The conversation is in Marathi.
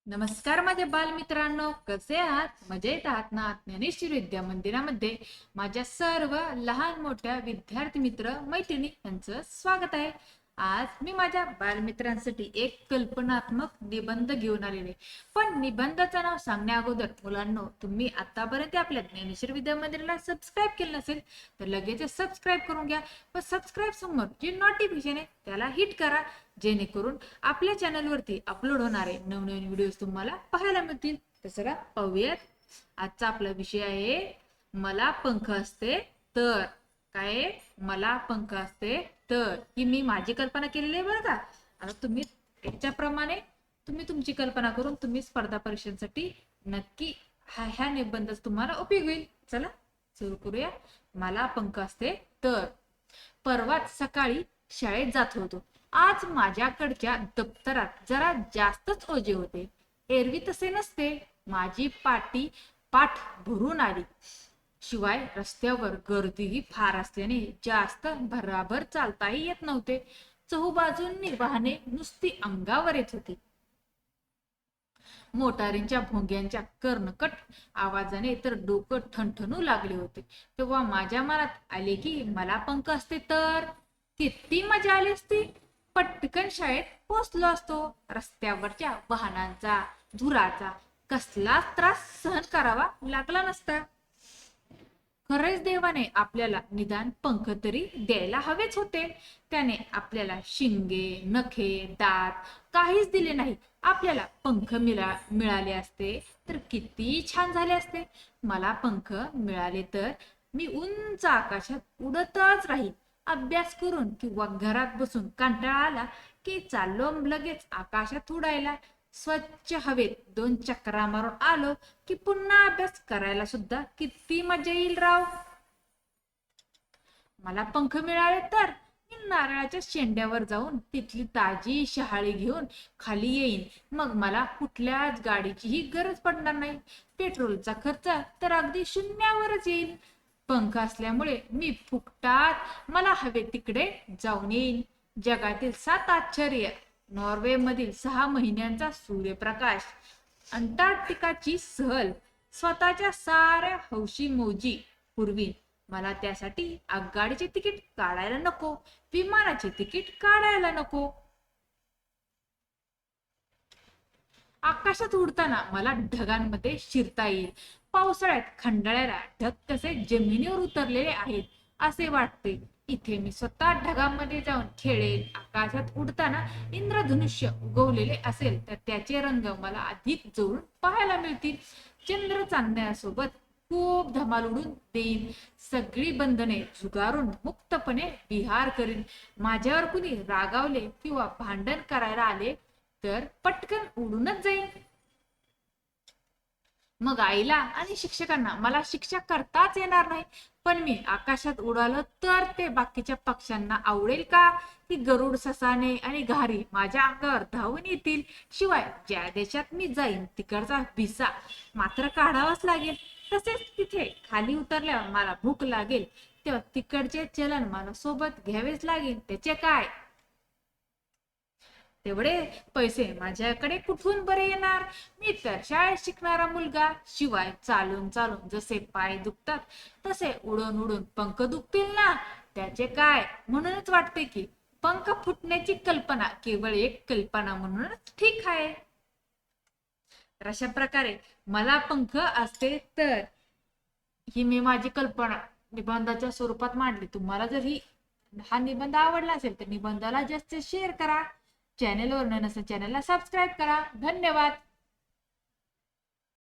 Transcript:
नमस्कार माझ्या बालमित्रांनो, कसे आहात? मजेत आहात ना? ज्ञानेश्वरी विद्या मंदिरामध्ये माझ्या सर्व लहान मोठ्या विद्यार्थी मित्र मैत्रिणी यांचं स्वागत आहे. आज मी माझ्या बालमित्रांसाठी एक कल्पनात्मक निबंध घेऊन आलेले. पण निबंधाचं नाव सांगण्या अगोदर मुलांनो, तुम्ही आतापर्यंत आपल्या ज्ञानेश्वरी विद्या मंदिराला सबस्क्राईब केलं नसेल तर लगेच सबस्क्राईब करून घ्या. व सबस्क्राईब समोर जे नोटिफिकेशन आहे त्याला हिट करा, जेणेकरून आपल्या चॅनलवरती अपलोड होणारे नवनवीन व्हिडिओज तुम्हाला पाहायला मिळतील. तर चला पाहूयात. आजचा आपला विषय आहे मला पंख असते तर. काय? मला पंख असते तर. ही मी माझी कल्पना केलेली आहे बरं का. आता तुम्ही याच्याप्रमाणे तुम्ही तुमची कल्पना करून तुम्ही स्पर्धा परीक्षांसाठी नक्की ह्या निबंध तुम्हाला उपयोग होईल. चला सुरू करूया. मला पंख असते तर. परवाच सकाळी शाळेत जात होतो. आज माझ्याकडच्या दप्तरात जरा जास्तच ओझे होते. एरवी तसे नसते. माझी पाठ भरून आली. शिवाय रस्त्यावर गर्दीही फार असल्याने जास्त भराभर चालताही येत नव्हते. चहूबाजूंनी वाहने नुसती अंगावर येत होती. मोटारींच्या भोंग्यांच्या कर्णकट आवाजाने तर डोकं ठणठणू लागले होते. तेव्हा माझ्या मनात आले की मला पंख असते तर किती मजा आली असती. पटकन शाळेत पोहोचलो असतो. रस्त्यावरच्या वाहनांचा धुराचा कसलाच त्रास सहन करावा लागला नसता. खरेच देवाने आपल्याला निदान पंख तरी द्यायला हवेच होते. त्याने आपल्याला शिंगे, नखे, दात काहीच दिले नाही. आपल्याला पंख मिळाले असते तर किती छान झाले असते. मला पंख मिळाले तर मी उंच आकाशात उडतच राहील. अभ्यास करून किंवा घरात बसून कंटाळा आला की चाललो लगेच आकाशात उडायला. स्वच्छ हवेत 2 चक्रा मारून आलो की पुन्हा अभ्यास करायला सुद्धा किती मजा येईल राव. मला पंख मिळाले तर मी नारळाच्या शेंड्यावर जाऊन तिथली ताजी शहाळी घेऊन खाली येईन. मग मला कुठल्याच गाडीचीही गरज पडणार नाही. पेट्रोलचा खर्च तर अगदी शून्यावरच येईल. पंख असल्यामुळे मी फुकटात मला हवे तिकडे जाऊन येईन. जगातील 7 आश्चर्य, नॉर्वे मधील 6 महिन्यांचा सूर्यप्रकाश, अंटार्क्टिकाची सहल, स्वतःच्या साऱ्या हौशी मौजी पुरवीन. मला त्यासाठी आगगाडीचे तिकीट काढायला नको, विमानाचे तिकीट काढायला नको. आकाशात उडताना मला ढगांमध्ये शिरता येईल. पावसाळ्यात खंडाळ्याला ढग कसे जमिनीवर उतरलेले आहेत असे वाटते. इथे मी स्वतः ढगांमध्ये जाऊन खेळेल. आकाशात उडताना इंद्रधनुष्य उगवलेले असेल तर त्याचे रंग मला अधिक जवळून पाहायला मिळतील. चंद्र चांदण्यासोबत खूप धमाल उडून देईन. सगळी बंधने झुगारून मुक्तपणे विहार करीन. माझ्यावर कुणी रागावले किंवा भांडण करायला आले तर पटकन उडूनच जाईन. मग आईला आणि शिक्षकांना मला शिक्षा करताच येणार नाही. पण मी आकाशात उडालो तर ते बाकीच्या पक्ष्यांना आवडेल का? की गरुड, ससाणे आणि घारी माझ्या अंगावर धावून येतील. शिवाय ज्या देशात मी जाईन तिकडचा व्हिसा मात्र काढावाच लागेल. तसेच तिथे खाली उतरल्यावर मला भूक लागेल तेव्हा तिकडचे चलन मला सोबत घ्यावेच लागेल. त्याचे काय? तेवढे पैसे माझ्याकडे कुठून बरे येणार? मी तर शाळेत शिकणारा मुलगा. शिवाय चालून चालून जसे पाय दुखतात तसे उडून उडून पंख दुखतील ना, त्याचे काय? म्हणूनच वाटते की पंख फुटण्याची कल्पना केवळ एक कल्पना म्हणूनच ठीक आहे. तर अशा प्रकारे मला पंख असते तर ही मी माझी कल्पना निबंधाच्या स्वरूपात मांडली. तुम्हाला जर हा निबंध आवडला असेल तर निबंधाला जास्त शेअर करा. चॅनेलवर नसेल चॅनेलला सबस्क्राईब करा. धन्यवाद.